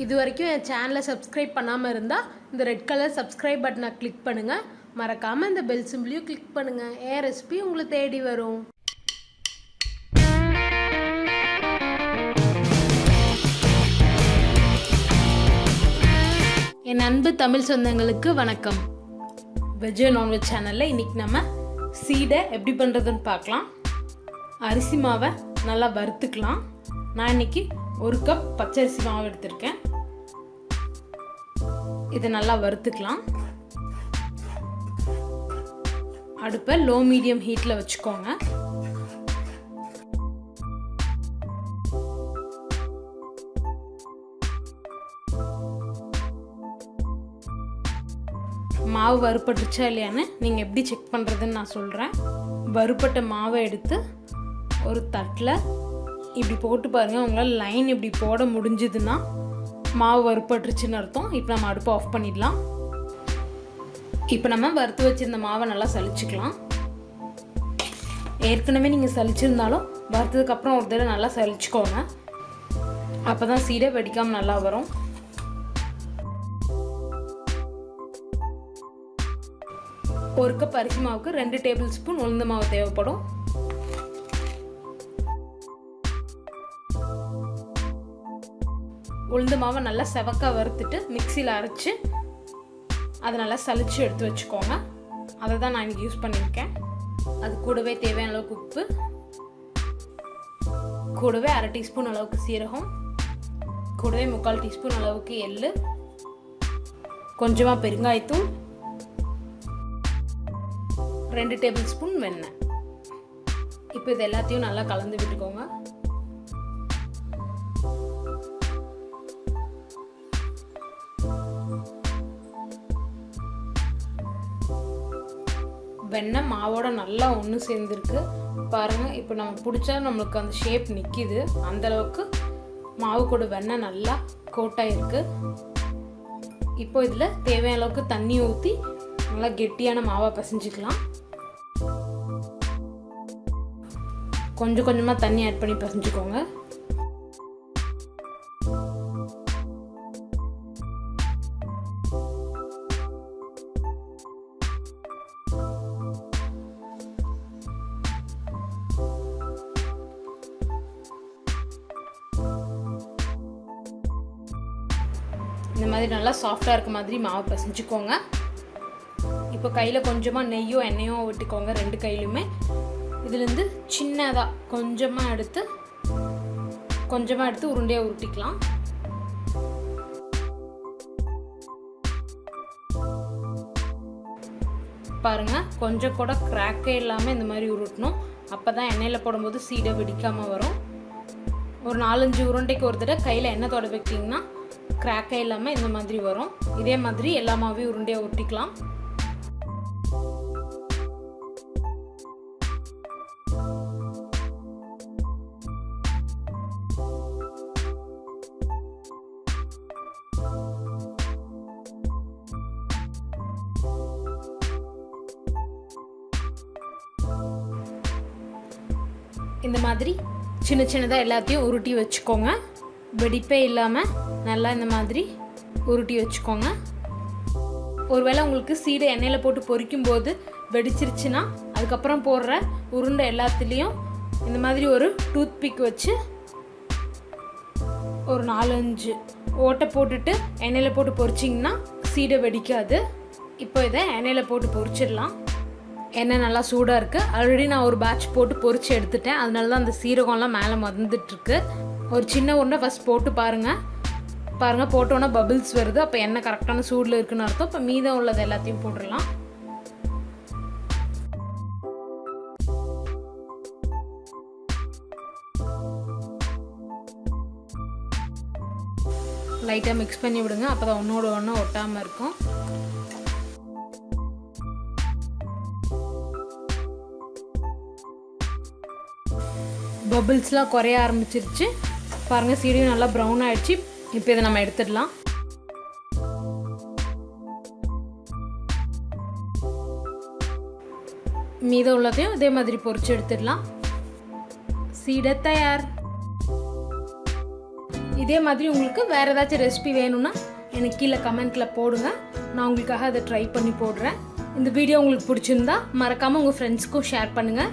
இது வரைக்கும் என் சேனலை சப்ஸ்கிரைப் பண்ணாமல் இருந்தால் இந்த ரெட் கலர் சப்ஸ்கிரைப் பட்டனை கிளிக் பண்ணுங்கள். மறக்காமல் இந்த பெல் சிம்பிளையும் கிளிக் பண்ணுங்கள். என் ரெசிபி உங்களை தேடி வரும். என் அன்பு தமிழ் சொந்தங்களுக்கு வணக்கம். வெஜ் நான்வெஜ் சேனலில் இன்றைக்கி நம்ம சீடை எப்படி பண்ணுறதுன்னு பார்க்கலாம். அரிசி மாவை நல்லா வறுத்துக்கலாம். நான் இன்றைக்கி 1 கப் பச்சரிசி மாவு எடுத்திருக்கேன். இதை நல்லா வறுத்துக்கலாம். அடுப்பை லோ மீடியம் ஹீட்டில் வச்சுக்கோங்க. மாவு வறுபட்டுருச்சா இல்லையான்னு நீங்கள் எப்படி செக் பண்ணுறதுன்னு நான் சொல்கிறேன். வறுபட்ட மாவை எடுத்து ஒரு தட்டில் இப்படி போட்டு பாருங்கள். உங்களால் லைன் இப்படி போட முடிஞ்சுதுன்னா மாவு வறுபட்டுருச்சுன்னு அர்த்தம். இப்போ நம்ம அடுப்பை ஆஃப் பண்ணிடலாம். இப்போ நம்ம வறுத்து வச்சுருந்த மாவை நல்லா சலிச்சுக்கலாம். ஏற்கனவே நீங்கள் சலிச்சிருந்தாலும் வறுத்ததுக்கப்புறம் ஒரு தடவை நல்லா சலிச்சுக்கோங்க. அப்போ தான் சீடை வெடிக்காமல் நல்லா வரும். ஒரு கப் அரிசி மாவுக்கு 2 டேபிள் ஸ்பூன் உளுந்து மாவு தேவைப்படும். உளுந்து மாவை நல்லா செவக்காக வறுத்துட்டு மிக்சியில் அரைச்சி அதை நல்லா சலிச்சு எடுத்து வச்சுக்கோங்க. அதை தான் நான் இன்றைக்கி யூஸ் பண்ணியிருக்கேன். அது கூடவே தேவையான அளவுக்கு உப்பு, கூடவே 1/2 டீஸ்பூன் அளவுக்கு சீரகம், கூடவே 3/4 டீஸ்பூன் அளவுக்கு எள்ளு, கொஞ்சமாக பெருங்காயத்தூள், 2 டேபிள் ஸ்பூன் வெண்ணெய். இப்போ இது எல்லாத்தையும் நல்லா கலந்து விட்டுக்கோங்க. வெண்ணெய் மாவோட நல்லா ஒன்று சேர்ந்துருக்கு பாருங்கள். இப்போ நம்ம பிடிச்சா நம்மளுக்கு அந்த ஷேப் நிற்கிது. அந்தளவுக்கு மாவு கூட வெண்ணெய் நல்லா கோட்டாயிருக்கு. இப்போ இதில் தேவையான அளவுக்கு தண்ணி ஊற்றி நல்லா கெட்டியான மாவாக பிசைஞ்சிக்கலாம். கொஞ்சம் கொஞ்சமாக தண்ணி ஆட் பண்ணி பிசைஞ்சிக்கோங்க. இந்த மாதிரி நல்லா சாஃப்டாக இருக்க மாதிரி மாவு பிசைஞ்சிக்கோங்க. இப்போ கையில் கொஞ்சமாக நெய்யோ எண்ணெயோ விட்டுக்கோங்க. 2 கையிலுமே இதுலேருந்து சின்னதாக கொஞ்சமாக எடுத்து உருண்டையாக உருட்டிக்கலாம். பாருங்கள், கொஞ்சம் கூட கிராக்கே இல்லாமல் இந்த மாதிரி உருட்டணும். அப்போ தான் எண்ணெயில் போடும்போது சீடை வெடிக்காமல் வரும். ஒரு 4-5 உருண்டைக்கு ஒரு தடவை கையில் எண்ணெய் தொட வைக்கிட்டிங்கன்னா கிராக்கே இல்லாமல் இந்த மாதிரி வரும். இதே மாதிரி எல்லா மாவையும் உருண்டையாக உருட்டிக்கலாம். இந்த மாதிரி சின்ன சின்னதாக எல்லாத்தையும் உருட்டி வச்சுக்கோங்க. வெடிப்பே இல்லாமல் நல்லா இந்த மாதிரி உருட்டி வச்சுக்கோங்க. ஒருவேளை உங்களுக்கு சீடை எண்ணெயில் போட்டு பொரிக்கும் போது வெடிச்சிருச்சுன்னா அதுக்கப்புறம் போடுற உருண்டை எல்லாத்துலேயும் இந்த மாதிரி ஒரு டூத் பிக் வச்சு ஒரு 4-5 ஓட்டை போட்டுட்டு எண்ணெயில் போட்டு பொரிச்சிங்கன்னா சீடை வெடிக்காது. இப்போ இதை எண்ணெயில் போட்டு பொரிச்சிடலாம். எண்ணெய் நல்லா சூடாக இருக்குது. ஆல்ரெடி நான் ஒரு பேட்ச் போட்டு பொரித்து எடுத்துட்டேன். அதனால தான் அந்த சீரகம்லாம் மேலே மறந்துட்டுருக்கு. ஒரு சின்ன உருண்டை ஃபஸ்ட் போட்டு பாருங்கள். போட்டோன்னா பபிள்ஸ் வருது. அப்போ எண்ணெய் கரெக்டான சூடில் இருக்குன்னு அர்த்தம். இப்போ மீதம் உள்ளது எல்லாத்தையும் போட்டுடலாம். லைட்டாக மிக்ஸ் பண்ணி விடுங்க. அப்போ தான் ஒன்றோட ஒன்று ஒட்டாமல் இருக்கும். பபிள்ஸ்லாம் குறைய ஆரம்பிச்சிருச்சு பாருங்கள். சீடையும் நல்லா ப்ரௌன் ஆகிடுச்சு. இப்போ இதை நம்ம எடுத்துடலாம். மீதம் உள்ளதையும் இதே மாதிரி பொரிச்சு எடுத்துடலாம். சீடை தயார். இதே மாதிரி உங்களுக்கு வேறு ஏதாச்சும் ரெசிபி வேணும்னா எனக்கு கீழே கமெண்ட்டில் போடுங்க. நான் உங்களுக்காக அதை ட்ரை பண்ணி போடுறேன். இந்த வீடியோ உங்களுக்கு பிடிச்சிருந்தா மறக்காமல் உங்கள் ஃப்ரெண்ட்ஸ்க்கும் ஷேர் பண்ணுங்கள்.